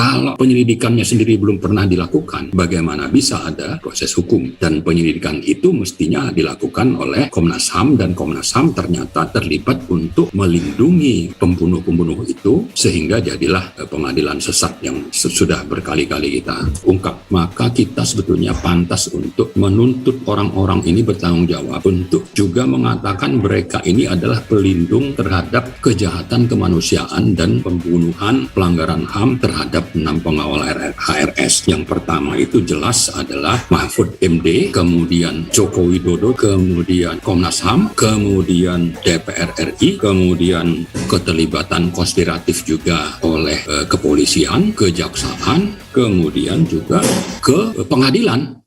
Kalau penyelidikannya sendiri belum pernah dilakukan, bagaimana bisa ada proses hukum? Dan penyelidikan itu mestinya dilakukan oleh Komnas HAM, dan Komnas HAM ternyata terlibat untuk melindungi pembunuh-pembunuh itu, sehingga jadilah pengadilan sesat yang sudah berkali-kali kita ungkap. Maka kita sebetulnya pantas untuk menuntut orang-orang ini bertanggung jawab, untuk juga mengatakan mereka ini adalah pelindung terhadap kejahatan kemanusiaan dan pembunuhan, pelanggaran HAM terhadap 6 pengawal HRS. Yang pertama itu jelas adalah Mahfud MD, kemudian Joko Widodo, kemudian Komnas HAM, kemudian DPR RI, kemudian keterlibatan konspiratif juga oleh kepolisian, kejaksaan, kemudian juga ke pengadilan.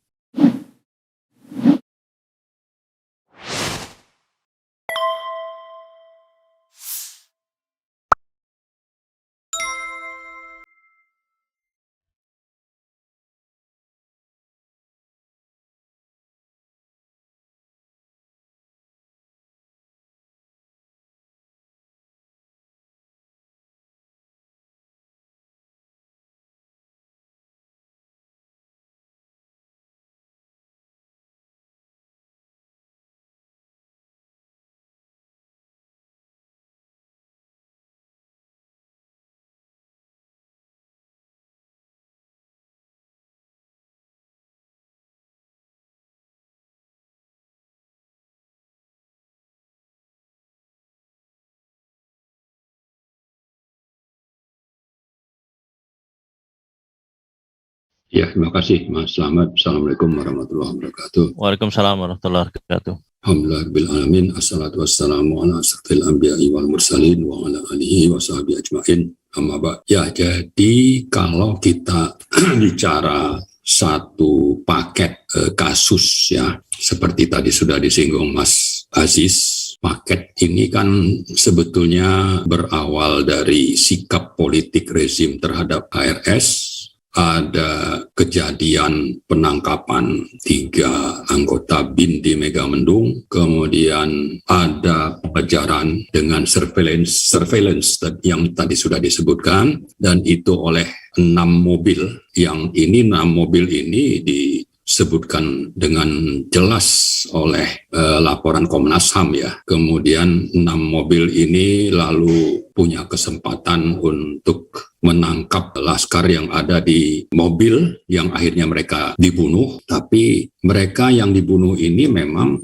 Ya, terima kasih Mas Slamet. Assalamualaikum warahmatullahi wabarakatuh. Waalaikumsalam warahmatullahi wabarakatuh. Alhamdulillahirabbil assalatu wassalamu ala asyrafil anbiya'i wal mursalin wa ala alihi wa sahbihi ajmain. Amma ba'd. Ya, jadi kalau kita bicara satu paket kasus ya, seperti tadi sudah disinggung Mas Aziz, paket ini kan sebetulnya berawal dari sikap politik rezim terhadap HRS. Ada kejadian penangkapan 3 anggota BIN di Megamendung, kemudian ada pengejaran dengan surveillance yang tadi sudah disebutkan, dan itu oleh 6 mobil. Yang ini 6 mobil ini disebutkan dengan jelas oleh laporan Komnas HAM ya. Kemudian 6 mobil ini lalu punya kesempatan untuk menangkap laskar yang ada di mobil yang akhirnya mereka dibunuh, tapi mereka yang dibunuh ini memang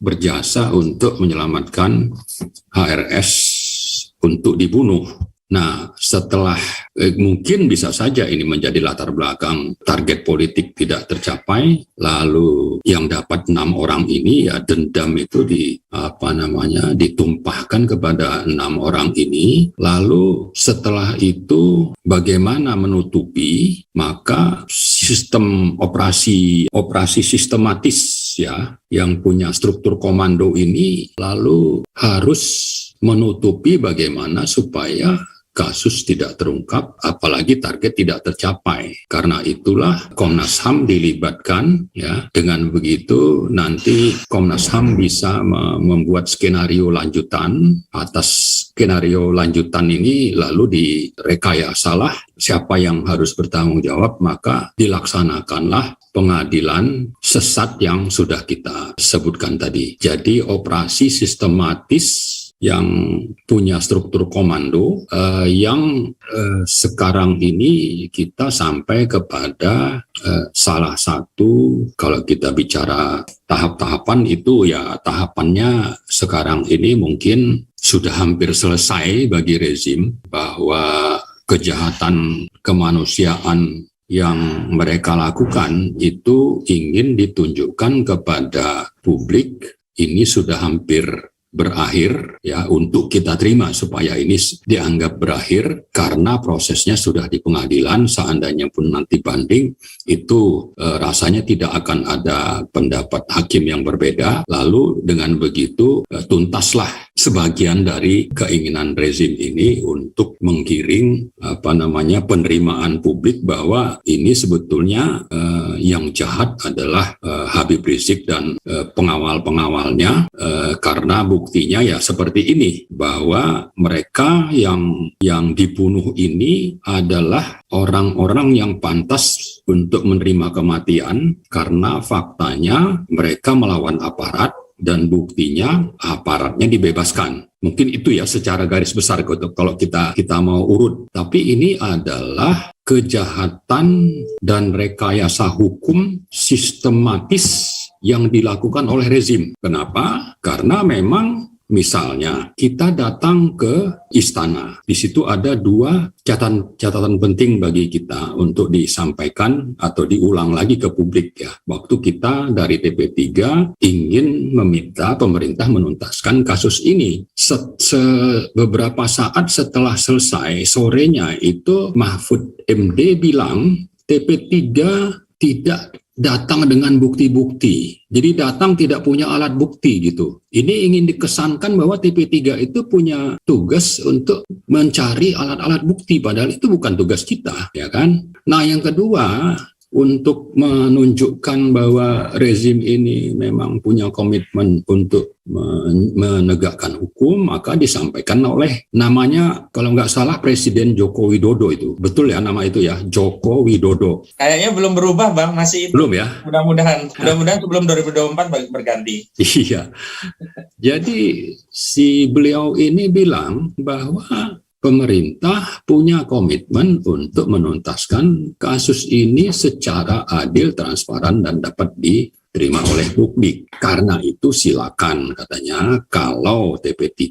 berjasa untuk menyelamatkan HRS untuk dibunuh. Nah, setelah mungkin bisa saja ini menjadi latar belakang target politik tidak tercapai, lalu yang dapat 6 orang ini ya dendam itu ditumpahkan kepada 6 orang ini. Lalu setelah itu bagaimana menutupi? Maka sistem operasi sistematis ya yang punya struktur komando ini lalu harus menutupi bagaimana supaya kasus tidak terungkap, apalagi target tidak tercapai. Karena itulah Komnas HAM dilibatkan ya. Dengan begitu nanti Komnas HAM bisa membuat skenario lanjutan. Atas skenario lanjutan ini lalu direkayasalah siapa yang harus bertanggung jawab, maka dilaksanakanlah pengadilan sesat yang sudah kita sebutkan tadi. Jadi operasi sistematis yang punya struktur komando yang sekarang ini kita sampai kepada salah satu, kalau kita bicara tahap-tahapan itu ya tahapannya sekarang ini mungkin sudah hampir selesai bagi rezim, bahwa kejahatan kemanusiaan yang mereka lakukan itu ingin ditunjukkan kepada publik, ini sudah hampir berakhir ya, untuk kita terima supaya ini dianggap berakhir, karena prosesnya sudah di pengadilan. Seandainya pun nanti banding itu rasanya tidak akan ada pendapat hakim yang berbeda. Lalu dengan begitu tuntaslah sebagian dari keinginan rezim ini untuk menggiring penerimaan publik bahwa ini sebetulnya yang jahat adalah Habib Rizik dan pengawal-pengawalnya, karena buktinya ya seperti ini, bahwa mereka yang dibunuh ini adalah orang-orang yang pantas untuk menerima kematian karena faktanya mereka melawan aparat dan buktinya aparatnya dibebaskan. Mungkin itu ya secara garis besar kalau kita mau urut. Tapi ini adalah kejahatan dan rekayasa hukum sistematis yang dilakukan oleh rezim. Kenapa? Karena memang misalnya kita datang ke istana, di situ ada dua catatan penting bagi kita untuk disampaikan atau diulang lagi ke publik ya. Waktu kita dari TP3 ingin meminta pemerintah menuntaskan kasus ini. Beberapa saat setelah selesai, sorenya itu Mahfud MD bilang TP3 tidak datang dengan bukti-bukti. Jadi datang tidak punya alat bukti gitu. Ini ingin dikesankan bahwa TP3 itu punya tugas untuk mencari alat-alat bukti, padahal itu bukan tugas kita, ya kan? Nah, yang kedua, untuk menunjukkan bahwa rezim ini memang punya komitmen untuk menegakkan hukum, maka disampaikan oleh namanya, kalau nggak salah, Presiden Joko Widodo itu. Betul ya nama itu ya, Joko Widodo. Kayaknya belum berubah, Bang, masih itu. Belum ya? Mudah-mudahan sebelum 2024 berganti. Iya. Jadi si beliau ini bilang bahwa pemerintah punya komitmen untuk menuntaskan kasus ini secara adil, transparan, dan dapat diterima oleh publik. Karena itu silakan, katanya, kalau TP3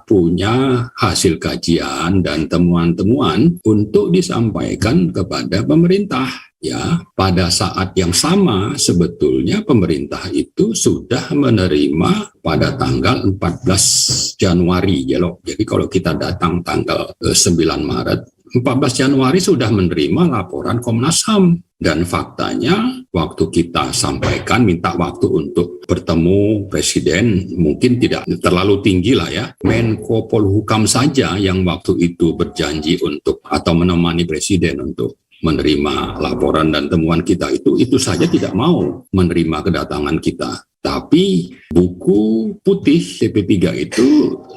punya hasil kajian dan temuan-temuan untuk disampaikan kepada pemerintah. Ya, pada saat yang sama sebetulnya pemerintah itu sudah menerima pada tanggal 14 Januari ya loh. Jadi kalau kita datang tanggal 9 Maret, 14 Januari sudah menerima laporan Komnas HAM. Dan faktanya waktu kita sampaikan, minta waktu untuk bertemu Presiden, mungkin tidak terlalu tinggi lah ya. Menko Polhukam saja yang waktu itu berjanji untuk atau menemani Presiden untuk menerima laporan dan temuan kita itu saja tidak mau menerima kedatangan kita. Tapi buku putih TP3 itu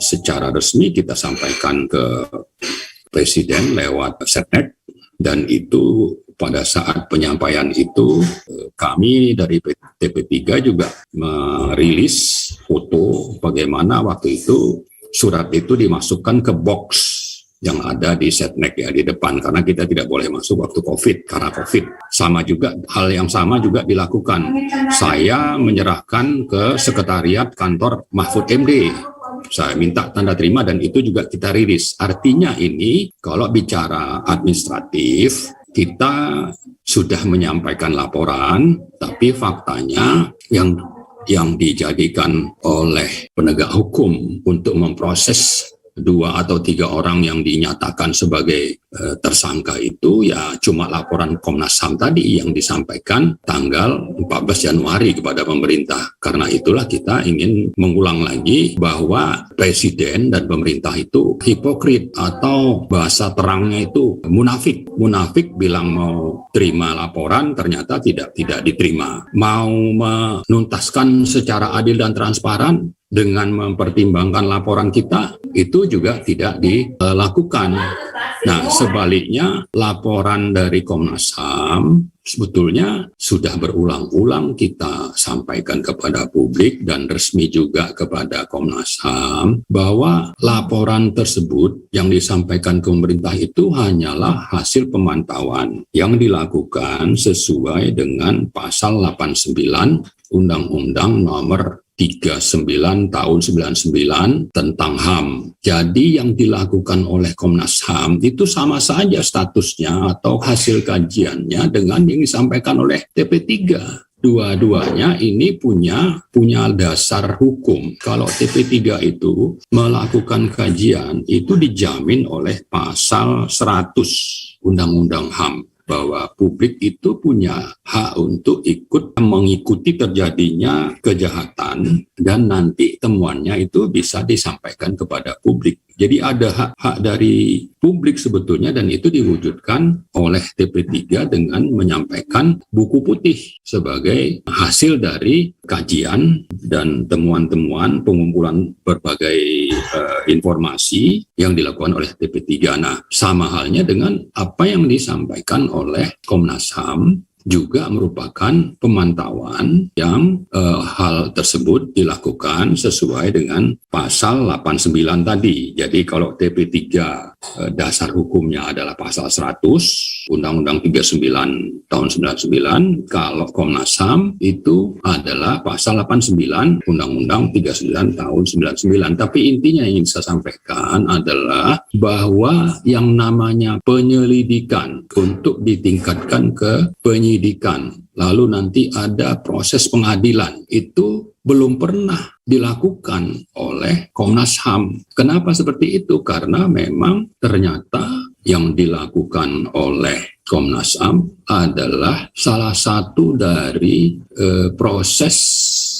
secara resmi kita sampaikan ke Presiden lewat Setnek, dan itu pada saat penyampaian itu kami dari TP3 juga merilis foto bagaimana waktu itu surat itu dimasukkan ke box yang ada di Setnek ya, di depan, karena kita tidak boleh masuk waktu COVID, karena COVID. Sama juga, hal yang sama juga dilakukan. Saya menyerahkan ke sekretariat kantor Mahfud MD. Saya minta tanda terima dan itu juga kita rilis. Artinya ini, kalau bicara administratif, kita sudah menyampaikan laporan, tapi faktanya yang dijadikan oleh penegak hukum untuk memproses 2 atau 3 orang yang dinyatakan sebagai tersangka itu ya cuma laporan Komnas HAM tadi yang disampaikan tanggal 14 Januari kepada pemerintah. Karena itulah kita ingin mengulang lagi bahwa Presiden dan pemerintah itu hipokrit, atau bahasa terangnya itu munafik. Munafik bilang mau terima laporan, ternyata tidak diterima. Mau menuntaskan secara adil dan transparan dengan mempertimbangkan laporan kita, itu juga tidak dilakukan. Nah, sebaliknya laporan dari Komnas HAM sebetulnya sudah berulang-ulang kita sampaikan kepada publik dan resmi juga kepada Komnas HAM bahwa laporan tersebut yang disampaikan ke pemerintah itu hanyalah hasil pemantauan yang dilakukan sesuai dengan pasal 89 Undang-Undang Nomor 39 tahun 99 tentang HAM. Jadi yang dilakukan oleh Komnas HAM itu sama saja statusnya atau hasil kajiannya dengan yang disampaikan oleh TP3. Dua-duanya ini punya dasar hukum. Kalau TP3 itu melakukan kajian itu dijamin oleh pasal 100 Undang-Undang HAM. bahwa publik itu punya hak untuk ikut mengikuti terjadinya kejahatan dan nanti temuannya itu bisa disampaikan kepada publik. Jadi ada hak-hak dari publik sebetulnya, dan itu diwujudkan oleh TP3 dengan menyampaikan buku putih sebagai hasil dari kajian dan temuan-temuan pengumpulan berbagai informasi yang dilakukan oleh TP3. Nah, sama halnya dengan apa yang disampaikan oleh Komnas HAM juga merupakan pemantauan yang hal tersebut dilakukan sesuai dengan pasal 89 tadi. Jadi kalau TP3 dasar hukumnya adalah pasal 100 Undang-Undang 39 tahun 99, kalau Komnas HAM itu adalah pasal 89 Undang-Undang 39 tahun 99. Tapi intinya yang ingin saya sampaikan adalah bahwa yang namanya penyelidikan untuk ditingkatkan ke penyidikan, lalu nanti ada proses pengadilan, itu belum pernah dilakukan oleh Komnas HAM. Kenapa seperti itu? Karena memang ternyata yang dilakukan oleh Komnas HAM adalah salah satu dari proses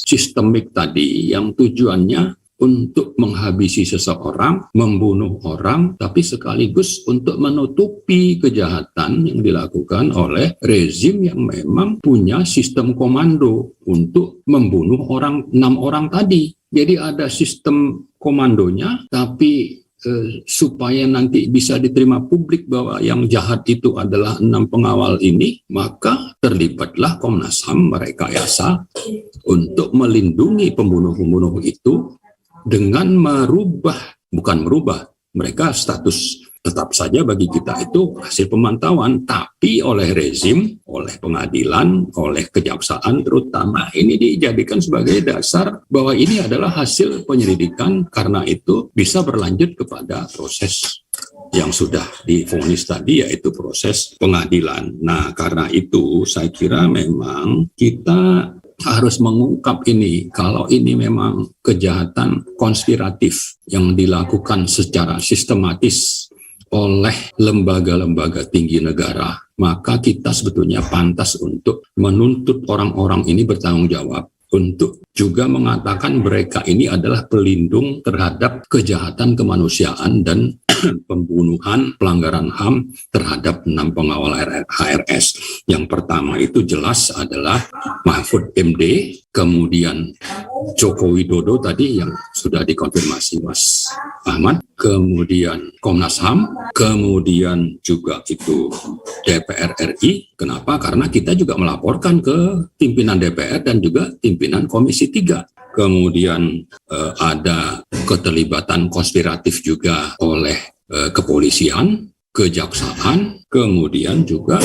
sistemik tadi yang tujuannya untuk menghabisi seseorang, membunuh orang, tapi sekaligus untuk menutupi kejahatan yang dilakukan oleh rezim yang memang punya sistem komando untuk membunuh 6 orang tadi. Jadi ada sistem komandonya, tapi supaya nanti bisa diterima publik bahwa yang jahat itu adalah 6 pengawal ini, maka terlibatlah Komnas HAM merekayasa untuk melindungi pembunuh-pembunuh itu dengan bukan merubah, mereka status tetap saja bagi kita itu hasil pemantauan, tapi oleh rezim, oleh pengadilan, oleh kejaksaan terutama, ini dijadikan sebagai dasar bahwa ini adalah hasil penyelidikan, karena itu bisa berlanjut kepada proses yang sudah divonis tadi, yaitu proses pengadilan. Nah, karena itu saya kira memang kita harus mengungkap ini, kalau ini memang kejahatan konspiratif yang dilakukan secara sistematis oleh lembaga-lembaga tinggi negara, maka kita sebetulnya pantas untuk menuntut orang-orang ini bertanggung jawab, untuk juga mengatakan mereka ini adalah pelindung terhadap kejahatan kemanusiaan dan pembunuhan, pelanggaran HAM terhadap 6 pengawal HRS. Yang pertama itu jelas adalah Mahfud MD, kemudian Joko Widodo tadi yang sudah dikonfirmasi Mas Ahmad, kemudian Komnas HAM, kemudian juga itu DPR RI. Kenapa? Karena kita juga melaporkan ke pimpinan DPR dan juga pimpinan Komisi 3. Kemudian ada keterlibatan konspiratif juga oleh kepolisian, kejaksaan, kemudian juga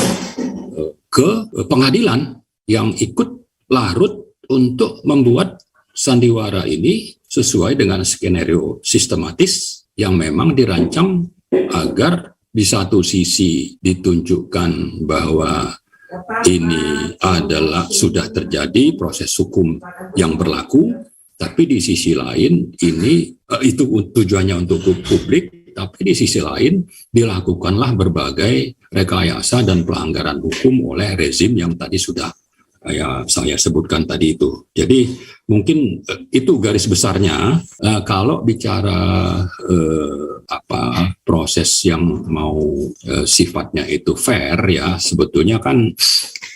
ke pengadilan yang ikut larut untuk membuat sandiwara ini sesuai dengan skenario sistematis yang memang dirancang agar di satu sisi ditunjukkan bahwa ini adalah sudah terjadi proses hukum yang berlaku, tapi di sisi lain ini itu tujuannya untuk publik, tapi di sisi lain dilakukanlah berbagai rekayasa dan pelanggaran hukum oleh rezim yang tadi sudah saya sebutkan tadi itu. Jadi mungkin itu garis besarnya. Kalau bicara proses yang mau sifatnya itu fair, ya sebetulnya kan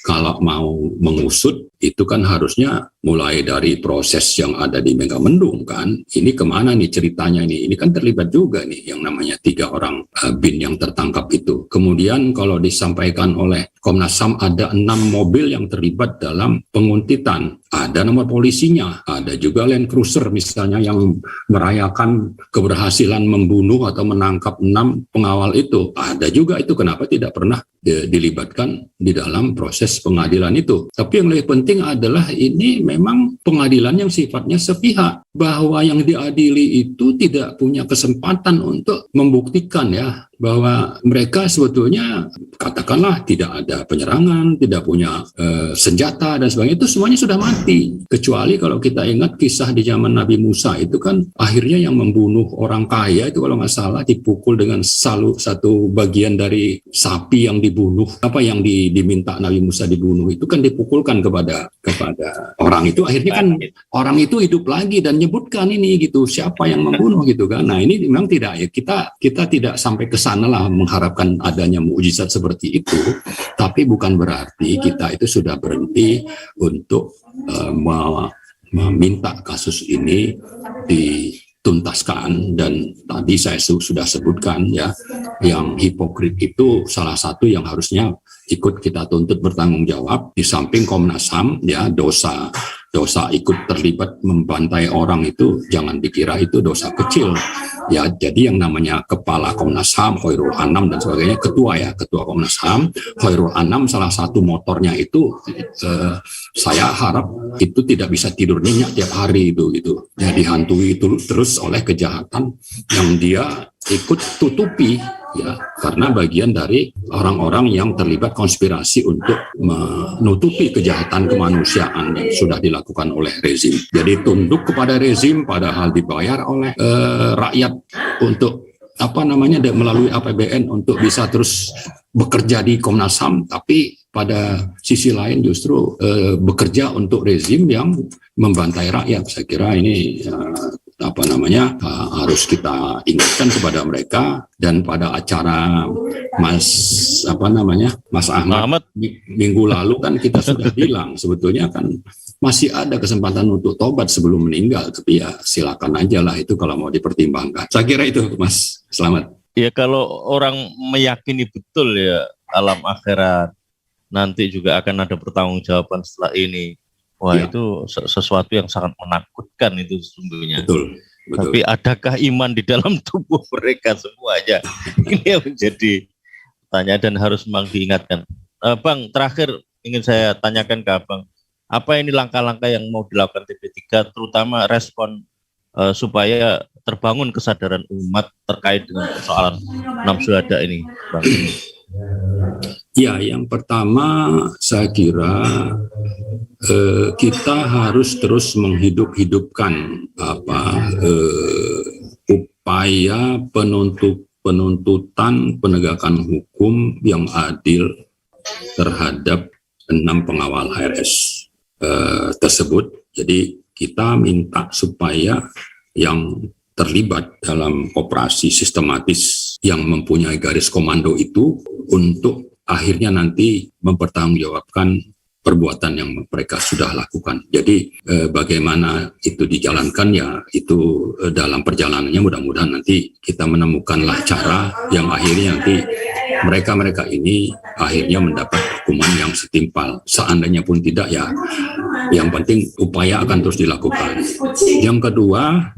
kalau mau mengusut itu kan harusnya mulai dari proses yang ada di Megamendung kan. Ini kemana nih ceritanya ini? Ini kan terlibat juga nih yang namanya 3 orang BIN yang tertangkap itu. Kemudian kalau disampaikan oleh Komnas HAM ada 6 mobil yang terlibat dalam penguntitan. Ada nomor polisinya, ada juga Land Cruiser misalnya yang merayakan keberhasilan membunuh atau menangkap 6 pengawal itu. Ada juga itu, kenapa tidak pernah dilibatkan di dalam proses pengadilan itu. Tapi yang lebih penting adalah ini memang pengadilan yang sifatnya sepihak, bahwa yang diadili itu tidak punya kesempatan untuk membuktikan ya bahwa mereka sebetulnya katakanlah tidak ada penyerangan, tidak punya senjata dan sebagainya, itu semuanya sudah mati. Kecuali kalau kita ingat kisah di zaman Nabi Musa itu kan akhirnya yang membunuh orang kaya itu kalau nggak salah dipukul dengan satu bagian dari sapi yang dibunuh, apa yang diminta Nabi Musa dibunuh itu kan dipukulkan kepada orang itu, akhirnya kan orang itu hidup lagi dan nyebutkan ini gitu siapa yang membunuh gitu kan. Nah ini memang tidak ya, kita tidak sampai ke sana lah mengharapkan adanya mukjizat seperti itu, tapi bukan berarti kita itu sudah berhenti untuk meminta kasus ini dituntaskan. Dan tadi saya sudah sebutkan ya, yang hipokrit itu salah satu yang harusnya ikut kita tuntut bertanggung jawab. Di samping Komnas HAM ya, dosa ikut terlibat membantai orang itu jangan dikira itu dosa kecil ya. Jadi yang namanya kepala Komnas HAM Khairul Anam dan sebagainya, ketua Komnas HAM Khairul Anam, salah satu motornya itu saya harap itu tidak bisa tidur nyenyak tiap hari itu gitu ya, dihantui itu terus oleh kejahatan yang dia ikut tutupi ya, karena bagian dari orang-orang yang terlibat konspirasi untuk menutupi kejahatan kemanusiaan yang sudah dilakukan oleh rezim. Jadi tunduk kepada rezim padahal dibayar oleh rakyat untuk melalui APBN untuk bisa terus bekerja di Komnas HAM, tapi pada sisi lain justru bekerja untuk rezim yang membantai rakyat. Saya kira ini harus kita ingatkan kepada mereka. Dan pada acara Mas Ahmad minggu lalu kan kita sudah bilang sebetulnya kan masih ada kesempatan untuk tobat sebelum meninggal, tapi ya silakan aja lah itu kalau mau dipertimbangkan. Saya kira itu Mas. Selamat. Ya kalau orang meyakini betul ya alam akhirat nanti juga akan ada pertanggungjawaban setelah ini. Wah ya, itu sesuatu yang sangat menakutkan itu sesungguhnya. Betul. Tapi adakah iman di dalam tubuh mereka semuanya? Ini yang menjadi pertanyaan dan harus memang diingatkan. Bang, terakhir ingin saya tanyakan ke Abang, apa ini langkah-langkah yang mau dilakukan TP3, terutama respon supaya terbangun kesadaran umat terkait dengan persoalan 6 syuhada ini, Bang? Ya, yang pertama saya kira kita harus terus menghidupkan upaya penuntutan penegakan hukum yang adil terhadap 6 pengawal HRS tersebut. Jadi kita minta supaya yang terlibat dalam operasi sistematis yang mempunyai garis komando itu untuk akhirnya nanti mempertanggungjawabkan perbuatan yang mereka sudah lakukan. Jadi bagaimana itu dijalankan ya itu dalam perjalanannya mudah-mudahan nanti kita menemukanlah cara yang akhirnya nanti mereka ini akhirnya mendapat hukuman yang setimpal. Seandainya pun tidak ya, yang penting upaya akan terus dilakukan. Yang kedua,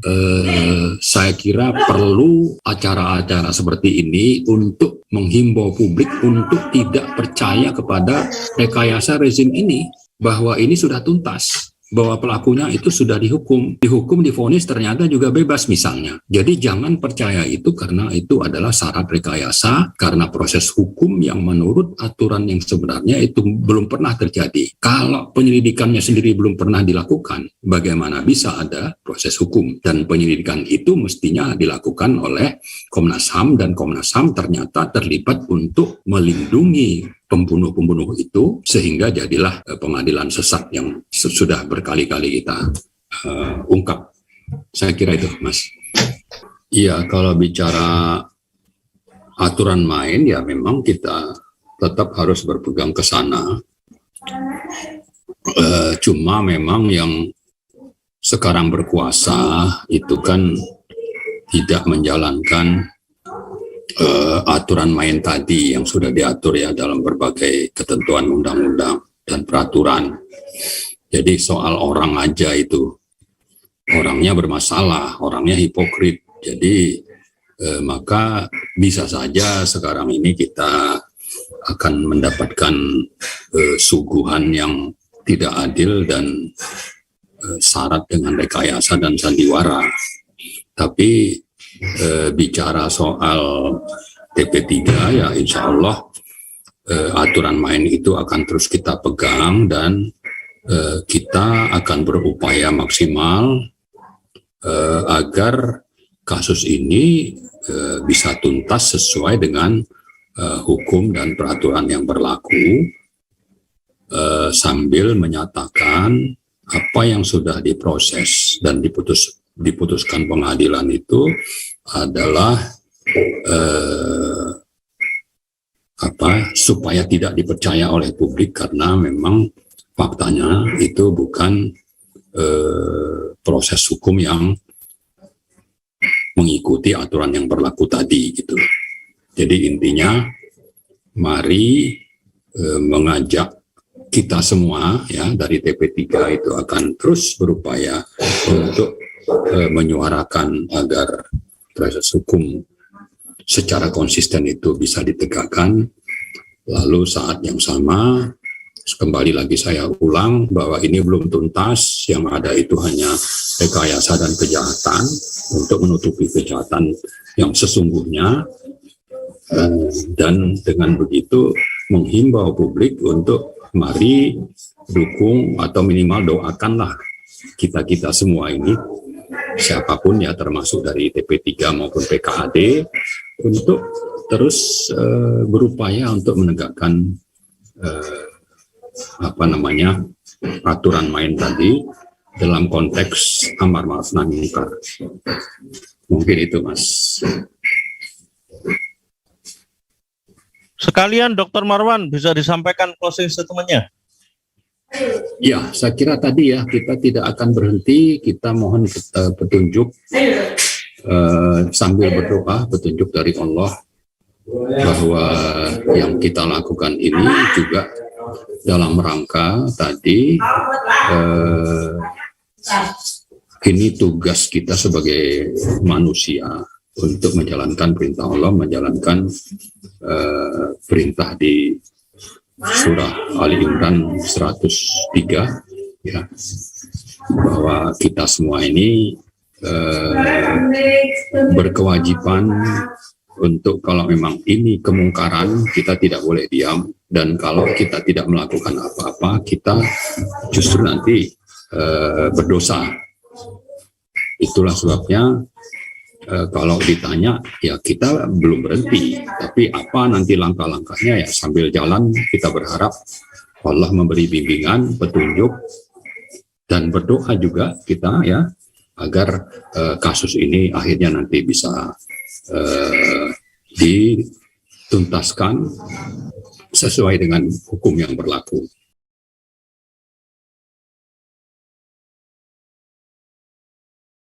saya kira perlu acara-acara seperti ini untuk menghimbau publik untuk tidak percaya kepada rekayasa rezim ini, bahwa ini sudah tuntas, bahwa pelakunya itu sudah dihukum, divonis ternyata juga bebas misalnya. Jadi jangan percaya itu karena itu adalah syarat rekayasa, karena proses hukum yang menurut aturan yang sebenarnya itu belum pernah terjadi. Kalau penyelidikannya sendiri belum pernah dilakukan, bagaimana bisa ada proses hukum? Dan penyelidikan itu mestinya dilakukan oleh Komnas HAM, dan Komnas HAM ternyata terlibat untuk melindungi pembunuh-pembunuh itu, sehingga jadilah pengadilan sesat yang sudah berkali-kali kita ungkap. Saya kira itu, Mas. Iya, kalau bicara aturan main, ya memang kita tetap harus berpegang ke sana. Cuma memang yang sekarang berkuasa itu kan tidak menjalankan aturan main tadi yang sudah diatur ya dalam berbagai ketentuan undang-undang dan peraturan. Jadi soal orang aja itu, orangnya bermasalah, orangnya hipokrit. Jadi maka bisa saja sekarang ini kita akan mendapatkan suguhan yang tidak adil dan syarat dengan rekayasa dan sandiwara. Tapi bicara soal TP3 ya insya Allah aturan main itu akan terus kita pegang dan kita akan berupaya maksimal agar kasus ini bisa tuntas sesuai dengan hukum dan peraturan yang berlaku, sambil menyatakan apa yang sudah diproses dan diputuskan pengadilan itu adalah supaya tidak dipercaya oleh publik karena memang faktanya itu bukan proses hukum yang mengikuti aturan yang berlaku tadi gitu. Jadi intinya mari mengajak kita semua ya dari TP3 itu akan terus berupaya untuk menyuarakan agar proses hukum secara konsisten itu bisa ditegakkan. Lalu saat yang sama, kembali lagi saya ulang bahwa ini belum tuntas, yang ada itu hanya rekayasa dan kejahatan untuk menutupi kejahatan yang sesungguhnya, dan dengan begitu menghimbau publik untuk mari dukung atau minimal doakanlah kita-kita semua ini, siapapun ya termasuk dari TP3 maupun PKAD, untuk terus berupaya untuk menegakkan aturan main tadi dalam konteks amar ma'ruf nahi munkar. Mungkin itu Mas. Sekalian Dr. Marwan bisa disampaikan closing statement-nya. Ya, saya kira tadi ya kita tidak akan berhenti, kita mohon petunjuk sambil berdoa, petunjuk dari Allah bahwa yang kita lakukan ini juga dalam rangka tadi ini tugas kita sebagai manusia untuk menjalankan perintah Allah, menjalankan perintah di surah Ali Imran 103 ya, bahwa kita semua ini berkewajiban untuk kalau memang ini kemungkaran kita tidak boleh diam, dan kalau kita tidak melakukan apa-apa kita justru nanti berdosa. Itulah sebabnya kalau ditanya ya kita belum berhenti, tapi apa nanti langkah-langkahnya ya sambil jalan kita berharap Allah memberi bimbingan, petunjuk, dan berdoa juga kita ya agar kasus ini akhirnya nanti bisa dituntaskan sesuai dengan hukum yang berlaku.